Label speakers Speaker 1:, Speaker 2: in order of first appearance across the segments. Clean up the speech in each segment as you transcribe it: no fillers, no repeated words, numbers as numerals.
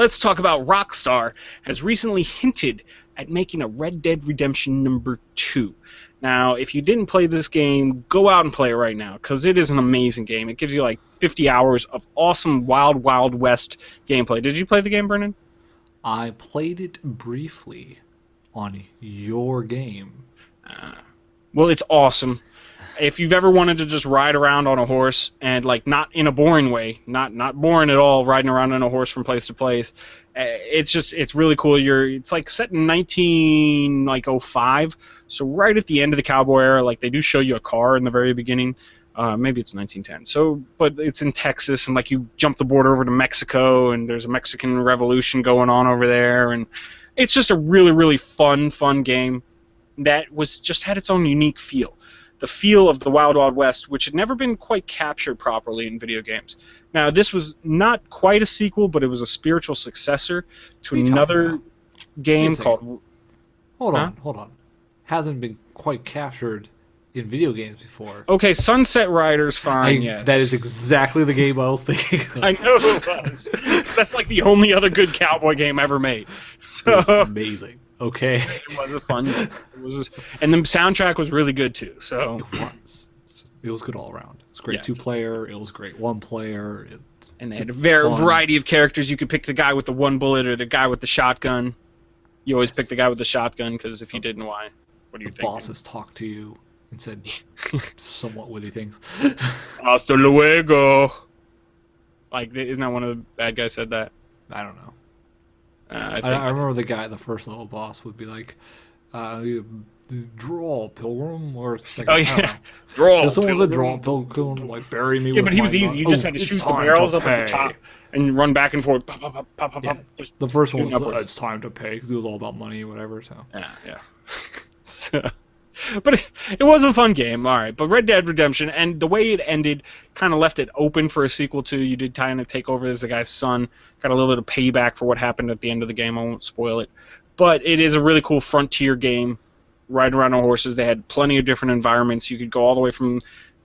Speaker 1: let's talk about Rockstar has recently hinted at making a Red Dead Redemption number 2. Now, if you didn't play this game, go out and play it right now, because it is an amazing game. It gives you like 50 hours of awesome Wild Wild West gameplay. Did you play the game, Brennan?
Speaker 2: I played it briefly on your game.
Speaker 1: Well, it's awesome. If you've ever wanted to just ride around on a horse and like not in a boring way, not boring at all, riding around on a horse from place to place, it's really cool. It's like set in 1905, so right at the end of the cowboy era. Like they do show you a car in the very beginning. Maybe it's 1910. So, but it's in Texas, and like you jump the border over to Mexico, and there's a Mexican Revolution going on over there, and it's just a really, really fun game that just had its own unique feel. The feel of the Wild Wild West, which had never been quite captured properly in video games. Now, this was not quite a sequel, but it was a spiritual successor to another game called...
Speaker 2: Hold on. Hasn't been quite captured in video games before.
Speaker 1: Okay, Sunset Riders, fine, yes.
Speaker 2: That is exactly the game I was thinking of.
Speaker 1: I know it was. That's like the only other good cowboy game ever made. So,
Speaker 2: it was amazing. Okay.
Speaker 1: It was a fun game. And the soundtrack was really good, too. So
Speaker 2: It was good all around. It was great 2-player. It was great 1-player.
Speaker 1: And they had a variety of characters. You could pick the guy with the 1 bullet or the guy with the shotgun. You always pick the guy with the shotgun, because if you didn't, why? What do you think?
Speaker 2: The bosses talked to you and said somewhat witty things.
Speaker 1: Hasta luego. Like, isn't that one of the bad guys said that?
Speaker 2: I don't know.
Speaker 1: I
Speaker 2: remember the first level boss would be like, draw pilgrim, or second.
Speaker 1: Oh yeah, draw.
Speaker 2: If someone said draw pilgrim, like bury me.
Speaker 1: Yeah, but he was easy. You just had to shoot the barrels up at the top and run back and forth. Pop, pop, pop, pop, pop,
Speaker 2: yeah.
Speaker 1: pop.
Speaker 2: The first one was it's time to pay, because it was all about money or whatever. So
Speaker 1: yeah. But it was a fun game, all right. But Red Dead Redemption, and the way it ended kind of left it open for a sequel too. You did kind of take over as the guy's son, got a little bit of payback for what happened at the end of the game. I won't spoil it. But it is a really cool frontier game, riding around on horses. They had plenty of different environments. You could go all the way from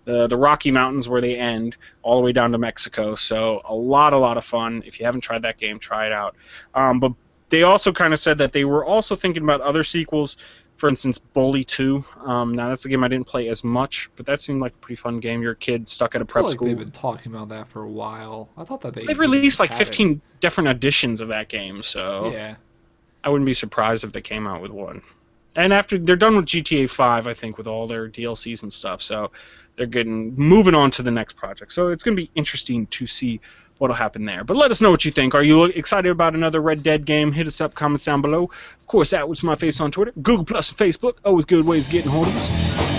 Speaker 1: the Rocky Mountains where they end, all the way down to Mexico. So a lot of fun. If you haven't tried that game, try it out. But they also kind of said that they were also thinking about other sequels. For instance, Bully 2. Now, that's a game I didn't play as much, but that seemed like a pretty fun game. You're a kid stuck at a prep school.
Speaker 2: They've been talking about that for a while. I thought that they
Speaker 1: released like 15 different editions of that game, so
Speaker 2: yeah.
Speaker 1: I wouldn't be surprised if they came out with one. And after they're done with GTA 5, I think, with all their DLCs and stuff, so they're moving on to the next project. So it's going to be interesting to see what'll happen there. But let us know what you think. Are you excited about another Red Dead game? Hit us up, comments down below. Of course, that was my face on Twitter, Google Plus, and Facebook. Always good ways of getting hold of us.